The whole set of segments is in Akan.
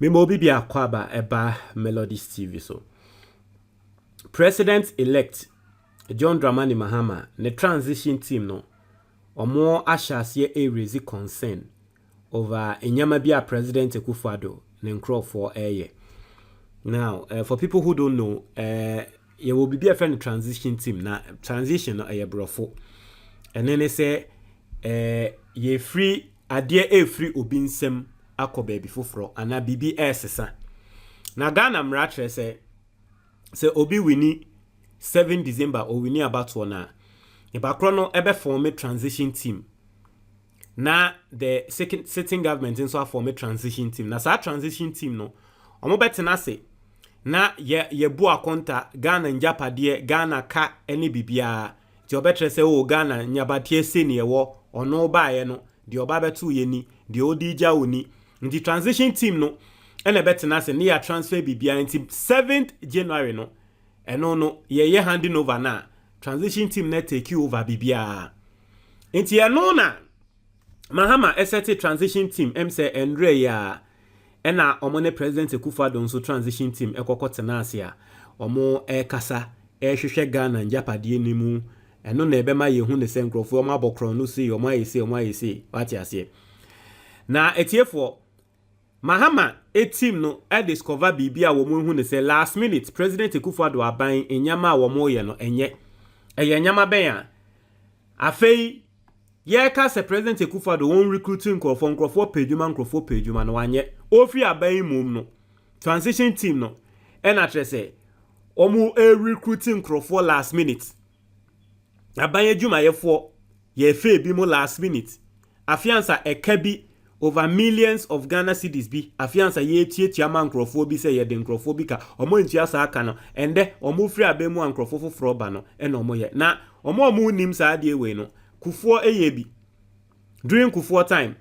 Memo bi akwaba eba Melodies TV so. President-elect John Dramani Mahama, the transition team no, or more ashasiye a raise concern over Enyamabia President Akufo-Addo Nenkro for a year. Now, for people who don't know, you will be a friend transition team. Now, transition a brofo. And then they say, ye free, a dear a free ubinsem ako baby fufro, and a BBS. Now, Ghana Mratre say, Obi winnie 7 December or winnie about one. If chrono ever form a transition team. Now, the second sitting government in so form a transition team. Now, our transition team no. Omo betina say na ye bu akonta Ghana njapade Ghana ka ene bibia ti obetre say o Ghana nyabatie se ne wo ono baaye no de oba betu ye ni de odija oni nti transition team no ene betina say ne ya transfer bibia nti 7th January no eno no ye handing over na transition team na take over bibia nti eno na Mahama ST transition team say Andre ya ena omone President Akufo-Addo nso transition team ekokotena ase a omo kasa hwehwe Ghana njapade nimu eno na ebe ma yehu ne se nkrofo omo abokro no se omo ayese wati ase na etiefo Mahama team no discover bibia wo mu hu ne se last minute President Akufo-Addo aban enyama wo mo ye no enye enyama ben a afei ye ka se President Akufo-Addo won recruiting nkrofo pejuma no wanye ofri aban mum no transition team no ena trese omu recruiting nkrofo last minute aban adwuma ye fe bi mo last minute afiansa ekabi over millions of Ghana cedis bi afiansa ye tietia man nkrofo bi se ye de nkrofo bi ka omo ntia sa aka no ende omu free aban mu nkrofo foforo ba no ena omo ye na omo nim sa de we no Kufuor eyebi during Kufuor time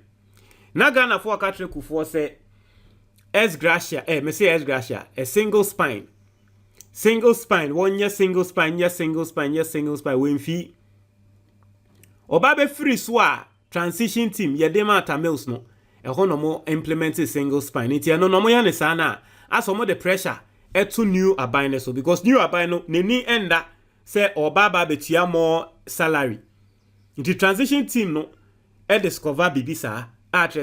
na Ghana for katre Kufuor say S gracia me say S gracia a single spine one year single spine when fee obabe free swa transition team ye dem atamels no e ho no mo implement single spine it no no mo ya ne sana as omo the pressure to new abine so because new abine no neni enda say obaba betua more salary. The transition team no discover bibisa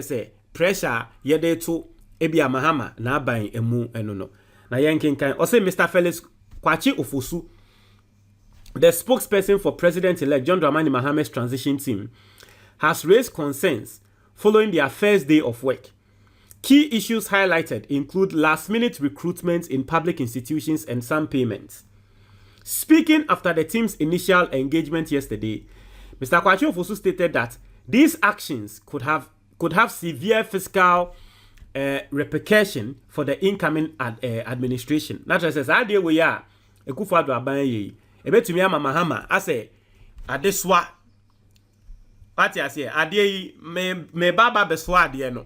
say pressure yede to ebia Mahama na aban emu eno no na yenkenkan o say Mr. Felix Kwachi Ofosu, the spokesperson for President-elect John Dramani Mahama's transition team, has raised concerns following their first day of work. Key issues highlighted include last-minute recruitment in public institutions and some payments. Speaking after the team's initial engagement yesterday, Mr. Kwachi Ofosu stated that these actions could have severe fiscal repercussion for the incoming administration. That says, "Idea we are Akufo-Addo aban ye ebetumi ama Mahama ase adeswa party ase ade me baba beswa ade no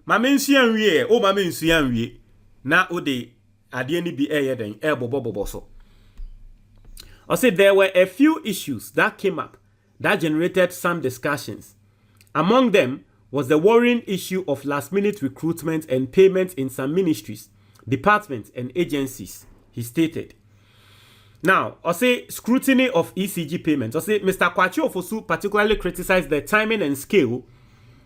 ma mensuan wie o ma mensuan wie na o de ade ni bi den bobo so." I said there were a few issues that came up that generated some discussions. Among them was the worrying issue of last-minute recruitment and payments in some ministries, departments, and agencies, he stated. Now, I say scrutiny of ECG payments. I say Mr. Kwachi Ofosu particularly criticized the timing and scale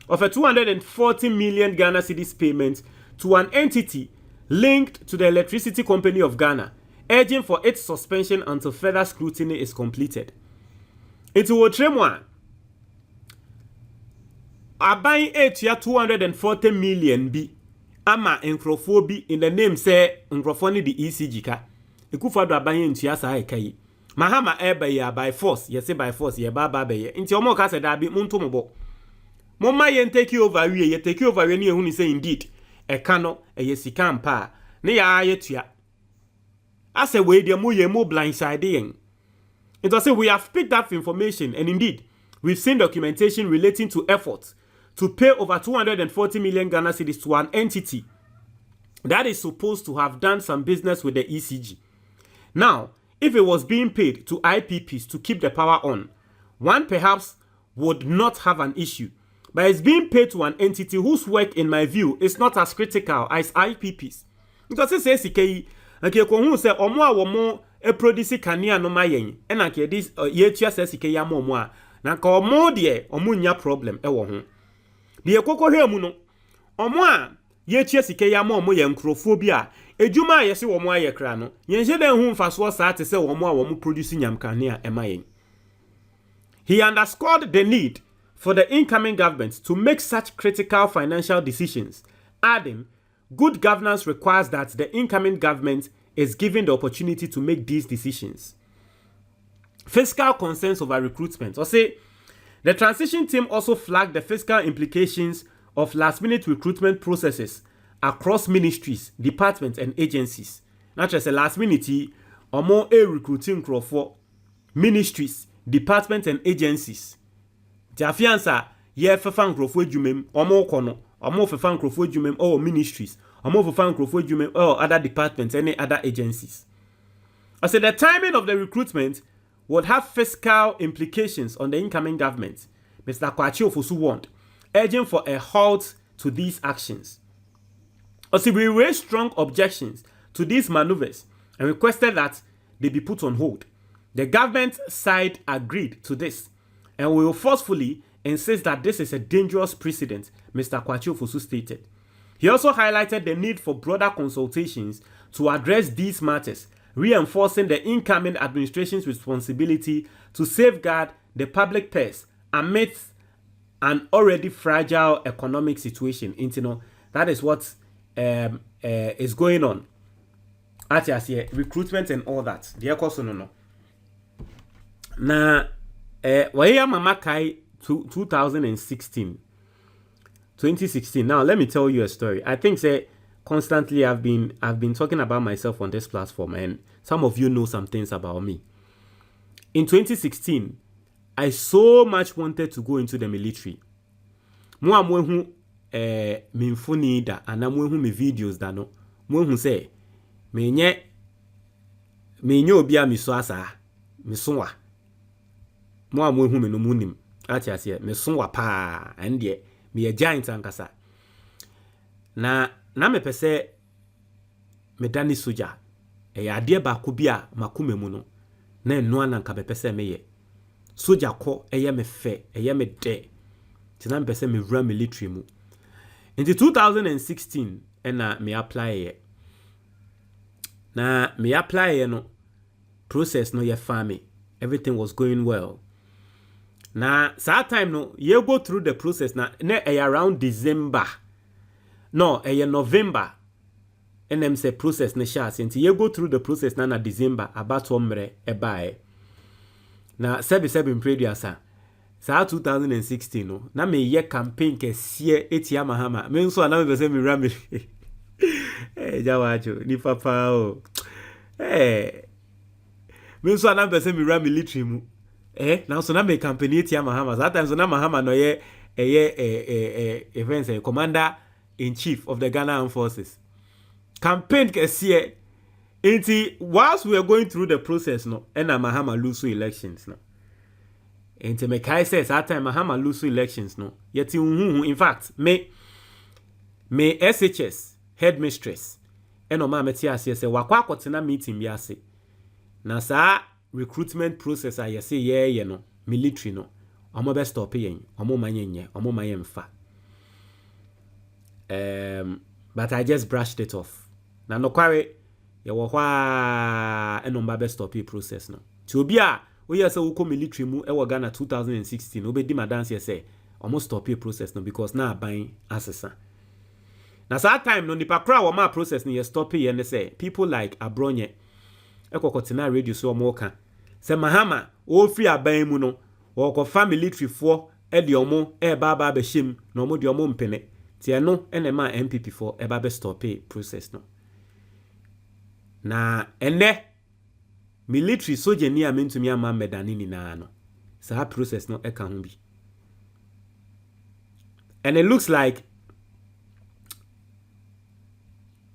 of a 240 million Ghana cedis payment to an entity linked to the Electricity Company of Ghana, urging for its suspension until further scrutiny is completed. It will tremor. Aban etia 240 million bi ama nkrofo bi in the name say nkrofo ni the ECG ka. Akufo-Addo aban entua sa ekai. Mahama ebe ya by force, ye say by force ye ba be ye. Nti omo ka se da bi muntu mobo. Momma ye take over wie, ye take over wie ni ehunu ni say indeed. Eka no ye sika mpa ne ya yetua. Ase we de mo ye mo blindside yen. It was say we have picked up information and indeed we've seen documentation relating to efforts to pay over 240 million Ghana cedis to an entity that is supposed to have done some business with the ECG. Now, if it was being paid to IPPs to keep the power on, one perhaps would not have an issue. but it's being paid to an entity whose work, in my view, is not as critical as IPPs. Because it says, okay, who say, omo a produce kania no mayen, and okay, this year says, okay, yamoa, nanka omo de, omunya problem, ewo. The koko here muno, omo ye sike ya mo ye nkrofobia ejuma ye se wo mo aye kra no ye nje den hu mfaso sa te se wo mo produce nyamkane a emayen. He underscored the need for the incoming government to make such critical financial decisions, adding, good governance requires that the incoming government is given the opportunity to make these decisions. Fiscal concerns over recruitment. Or say, the transition team also flagged the fiscal implications of last-minute recruitment processes across ministries, departments, and agencies. Not just a last-minute, or more a recruiting crowd for ministries, departments, and agencies. Jafiansa, ye fefan crowd for jumem, or more kono, or more fefan crowd for jumem, or ministries, or more fefan crowd for jumem, or other departments, any other agencies. I said the timing of the recruitment would have fiscal implications on the incoming government. Mr. Kwachi Ofosu warned, urging for a halt to these actions. Also, we raised strong objections to these maneuvers and requested that they be put on hold. The government side agreed to this and will forcefully insist that this is a dangerous precedent, Mr. Kwachi Ofosu stated. He also highlighted the need for broader consultations to address these matters, reinforcing the incoming administration's responsibility to safeguard the public purse amidst an already fragile economic situation. That is what is going on. Recruitment and all that. The also no. Na waya mama kai 2016. Now let me tell you a story. I think constantly I've been talking about myself on this platform, and some of you know some things about me. In 2016, I so much wanted to go into the military. Mo amwehu me mfoni da anamwehu me videos da no. Mo hu say menye obi a miso asa misonwa. Mo amwehu me no munim. Ati ase misonwa pa ande me a giant ankasa. Na me pese me dani soja. Ade ba ko bi a makome mu no. Na eno ananka be pese me ye. Soja ko eye me fe, eye me de. Tina me pese me run military mu. In 2016, me apply ye. Na me apply ye no process no ye farming. Everything was going well. Na that time no, you go through the process na around December. No, November. And them say process ne sha since you go through the process na December about omre ebae. Na sebi previous sa 2016 no na me ye campaign ke sie etia Mahama me nso na me say me rami jawajo ni papa o me nso na me say me rami military mu na so na me campaign etia Mahama that time so na Mahama no ye events commander in chief of the Ghana Armed Forces campaign ke sie enti whilst we were going through the process no and Mahama lose elections no. And to make I says that time Mahama lose elections no. Yet in fact me SHS headmistress and Oma Metia say wakwa kwotena meeting bi ase. Na sa recruitment process I say ye no military no. Omo be stop yen, omo manyenye, omo mayemfa. But I just brushed it off. Na no kware ye wo hwa enomba be stop process no. Ti obi a we say we military mu e Ghana 2016 obedi madanse say almost stop your process no because na buying assessor. Na that time no nipa kra wo ma process no ye stop here and say people like Abronye ekokotena radio so omo ka say Mahama o free aban mu no wo ko military for e de omo e ba be him no omo de omo mpene ti e no ene ma MPP for e ba be stop process no. Na ene military soja ni amentu mi ama medani ni na no. Sa process no eka ho bi. And it looks like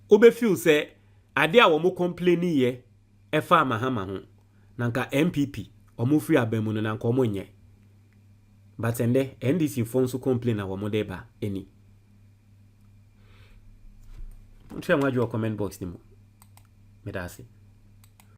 obe feel say ade a wo mo complain ye e fa Mahama ho. Nanka MPP omo free abamu no nanka omo nye. but ende NDC phone so complain na wo de ba any. Try to comment box ni mo. Medasi.